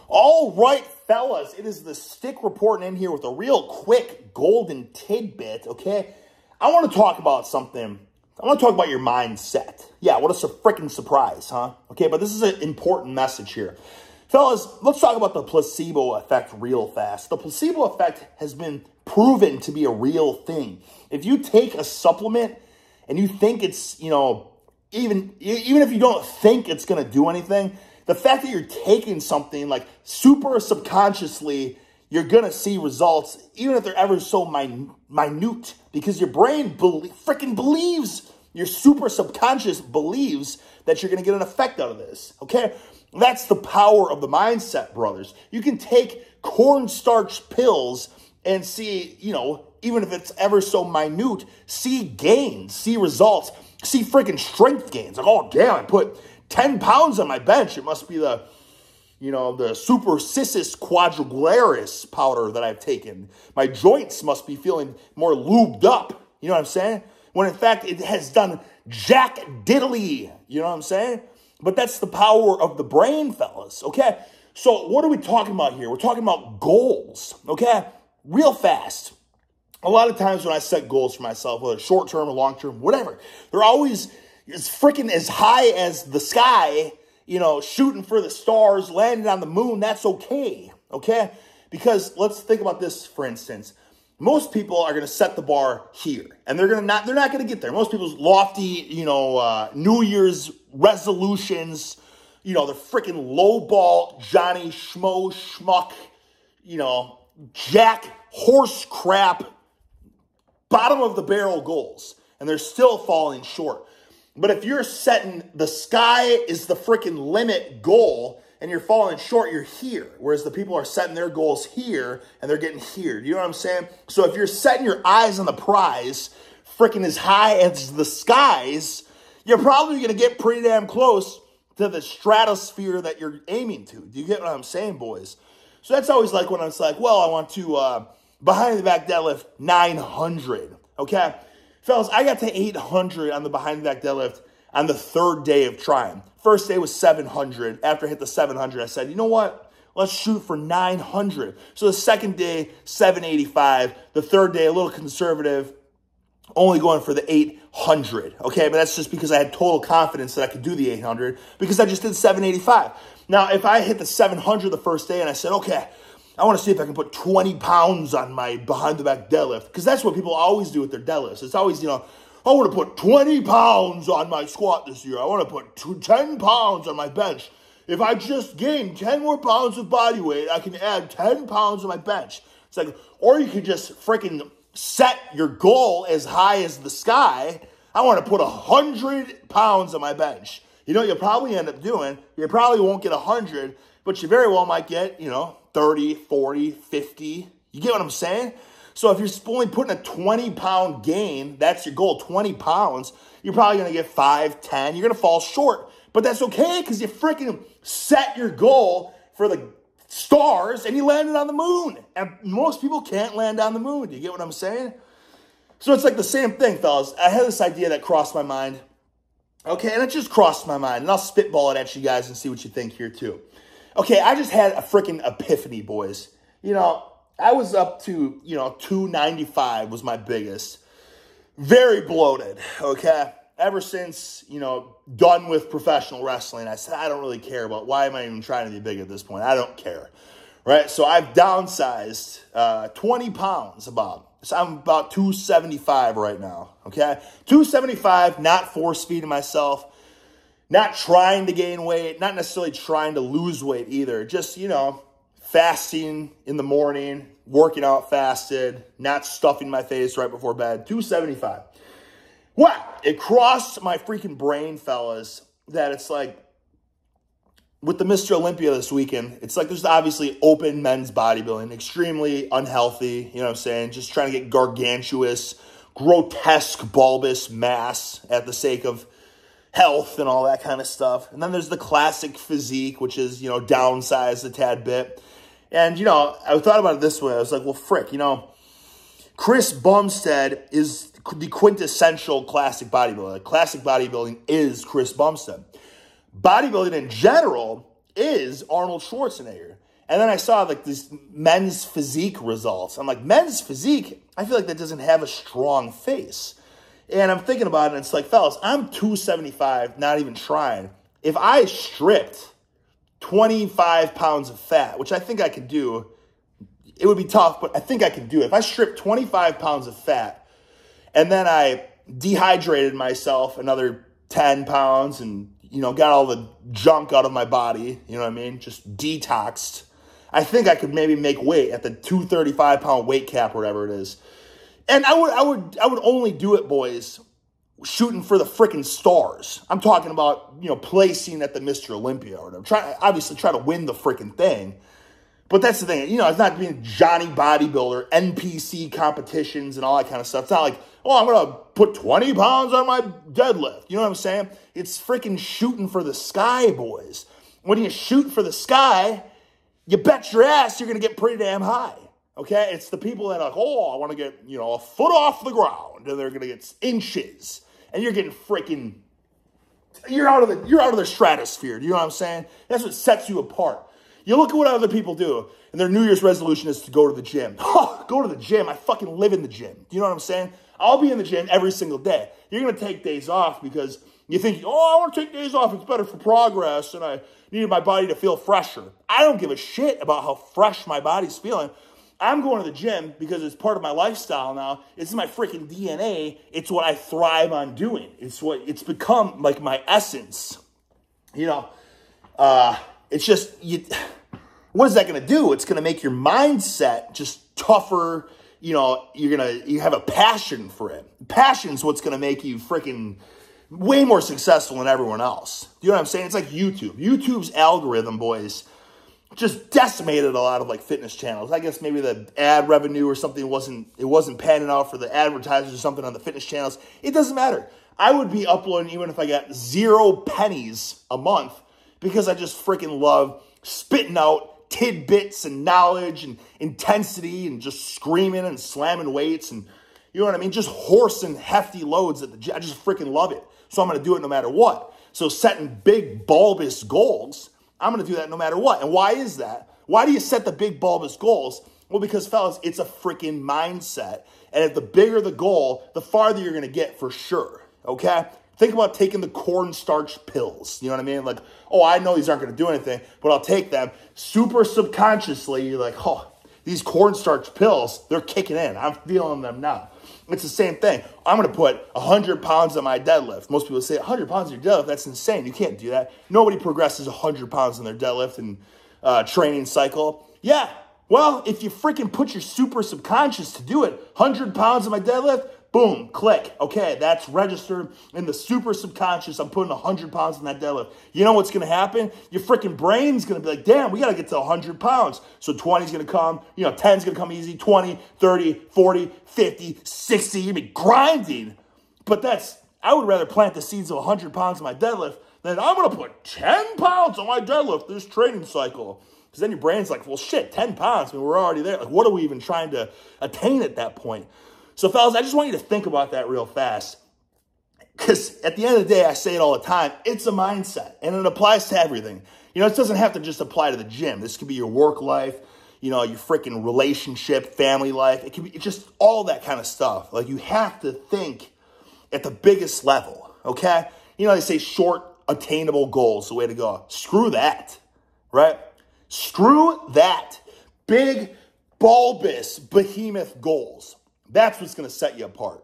All right, fellas, it is the Stick reporting in here with a real quick golden tidbit, okay? I want to talk about something. I want to talk about your mindset. Yeah, what a freaking surprise, huh? Okay, but this is an important message here. Fellas, let's talk about the placebo effect real fast. The placebo effect has been proven to be a real thing. If you take a supplement and you think it's, even if you don't think it's going to do anything, the fact that you're taking something like super subconsciously, you're going to see results, even if they're ever so minute, because your brain freaking believes, your super subconscious believes that you're going to get an effect out of this, okay? That's the power of the mindset, brothers. You can take cornstarch pills and see, even if it's ever so minute, see gains, see results, see freaking strength gains. Like, oh, damn, I put 10 pounds on my bench. It must be the Super Cissus Quadragularis powder that I've taken. My joints must be feeling more lubed up. You know what I'm saying? When in fact, it has done jack diddly. You know what I'm saying? But that's the power of the brain, fellas. Okay? So what are we talking about here? We're talking about goals. Okay? Real fast. A lot of times when I set goals for myself, whether short-term or long-term, whatever, they're always as high as the sky, shooting for the stars, landing on the moon. That's okay, Because let's think about this, for instance. Most people are going to set the bar here, and they're not going to get there. Most people's lofty, New Year's resolutions, they're freaking lowball Johnny Schmo Schmuck, jack horse crap, bottom of the barrel goals, and they're still falling short. But if you're setting the sky is the freaking limit goal and you're falling short, you're here. Whereas the people are setting their goals here and they're getting here. Do you know what I'm saying? So if you're setting your eyes on the prize, freaking as high as the skies, you're probably going to get pretty damn close to the stratosphere that you're aiming to. Do you get what I'm saying, boys? So that's always like when I was like, well, I want to behind the back deadlift 900, okay? Fellas, I got to 800 on the behind the back deadlift on the third day of trying. First day was 700. After I hit the 700, I said, you know what? Let's shoot for 900. So the second day, 785. The third day, a little conservative, only going for the 800. Okay, but that's just because I had total confidence that I could do the 800 because I just did 785. Now, if I hit the 700 the first day and I said, okay, I want to see if I can put 20 pounds on my behind-the-back deadlift, because that's what people always do with their deadlifts. It's always, I want to put 20 pounds on my squat this year. I want to put 10 pounds on my bench. If I just gain 10 more pounds of body weight, I can add 10 pounds on my bench. It's like, or you could just freaking set your goal as high as the sky. I want to put 100 pounds on my bench. You know what you'll probably end up doing? You probably won't get 100, but you very well might get, 30, 40, 50. You get what I'm saying? So if you're only putting a 20-pound gain, that's your goal, 20 pounds, you're probably going to get 5, 10. You're going to fall short. But that's okay because you freaking set your goal for the stars and you landed on the moon. And most people can't land on the moon. Do you get what I'm saying? So it's like the same thing, fellas. I had this idea that crossed my mind. Okay, and it just crossed my mind. And I'll spitball it at you guys and see what you think here too. Okay, I just had a freaking epiphany, boys. I was up to, 295 was my biggest. Very bloated, okay? Ever since, done with professional wrestling, I said, I don't really care about, why am I even trying to be big at this point? I don't care, right? So I've downsized 20 pounds about. So I'm about 275 right now, okay? 275, not force-feeding myself. Not trying to gain weight, not necessarily trying to lose weight either. Just, fasting in the morning, working out fasted, not stuffing my face right before bed. 275. Wow, it crossed my freaking brain, fellas, that it's like, with the Mr. Olympia this weekend, it's like there's obviously open men's bodybuilding, extremely unhealthy, you know what I'm saying? Just trying to get gargantuous, grotesque, bulbous mass at the sake of health and all that kind of stuff. And then there's the classic physique, which is, downsized a tad bit. And, I thought about it this way. I was like, well, frick, Chris Bumstead is the quintessential classic bodybuilder. Like, classic bodybuilding is Chris Bumstead. Bodybuilding in general is Arnold Schwarzenegger. And then I saw like these men's physique results. I'm like, men's physique, I feel like that doesn't have a strong face. And I'm thinking about it, and it's like, fellas, I'm 275, not even trying. If I stripped 25 pounds of fat, which I think I could do, it would be tough, but I think I could do it. If I stripped 25 pounds of fat, and then I dehydrated myself another 10 pounds and, got all the junk out of my body, you know what I mean? Just detoxed. I think I could maybe make weight at the 235 pound weight cap or whatever it is. And I would only do it, boys, shooting for the freaking stars. I'm talking about, placing at the Mr. Olympia or whatever. Obviously try to win the freaking thing. But that's the thing, it's not being Johnny Bodybuilder, NPC competitions and all that kind of stuff. It's not like, I'm going to put 20 pounds on my deadlift. You know what I'm saying? It's freaking shooting for the sky, boys. When you shoot for the sky, you bet your ass you're going to get pretty damn high. Okay? It's the people that are like, I want to get, a foot off the ground. And they're going to get inches. And you're getting freaking, you're out of the stratosphere. You know what I'm saying? That's what sets you apart. You look at what other people do, and their New Year's resolution is to go to the gym. Go to the gym. I fucking live in the gym. You know what I'm saying? I'll be in the gym every single day. You're going to take days off because you think, I want to take days off. It's better for progress, and I needed my body to feel fresher. I don't give a shit about how fresh my body's feeling. I'm going to the gym because it's part of my lifestyle now. It's in my freaking DNA. It's what I thrive on doing. It's become like my essence. It's just, what is that going to do? It's going to make your mindset just tougher. You have a passion for it. Passion's what's going to make you freaking way more successful than everyone else. You know what I'm saying? It's like YouTube. YouTube's algorithm, boys, just decimated a lot of like fitness channels. I guess maybe the ad revenue or something wasn't panning out for the advertisers or something on the fitness channels. It doesn't matter. I would be uploading even if I got 0 pennies a month because I just freaking love spitting out tidbits and knowledge and intensity and just screaming and slamming weights and, you know what I mean? Just horsing hefty loads at the gym. I just freaking love it. So I'm going to do it no matter what. So setting big bulbous goals, I'm going to do that no matter what. And why is that? Why do you set the big bulbous goals? Well, because, fellas, it's a freaking mindset. And if the bigger the goal, the farther you're going to get for sure. Okay? Think about taking the cornstarch pills. You know what I mean? Like, I know these aren't going to do anything, but I'll take them. Super subconsciously, you're like, these cornstarch pills, they're kicking in. I'm feeling them now. It's the same thing. I'm going to put 100 pounds on my deadlift. Most people say 100 pounds on your deadlift, that's insane. You can't do that. Nobody progresses 100 pounds on their deadlift and training cycle. Yeah, well, if you freaking put your super subconscious to do it, 100 pounds on my deadlift, boom, click. Okay, that's registered in the super subconscious. I'm putting 100 pounds on that deadlift. You know what's going to happen? Your freaking brain's going to be like, damn, we got to get to 100 pounds. So 20 is going to come, 10 is going to come easy, 20, 30, 40, 50, 60. You're going to be grinding. But I would rather plant the seeds of 100 pounds on my deadlift than I'm going to put 10 pounds on my deadlift this training cycle. Because then your brain's like, well, shit, 10 pounds. I mean, we're already there. Like, what are we even trying to attain at that point? So, fellas, I just want you to think about that real fast. Because at the end of the day, I say it all the time, it's a mindset. And it applies to everything. It doesn't have to just apply to the gym. This could be your work life, your freaking relationship, family life. It could be just all that kind of stuff. Like, you have to think at the biggest level, okay? They say short, attainable goals is the way to go. Screw that, right? Screw that. Big, bulbous, behemoth goals. That's what's going to set you apart.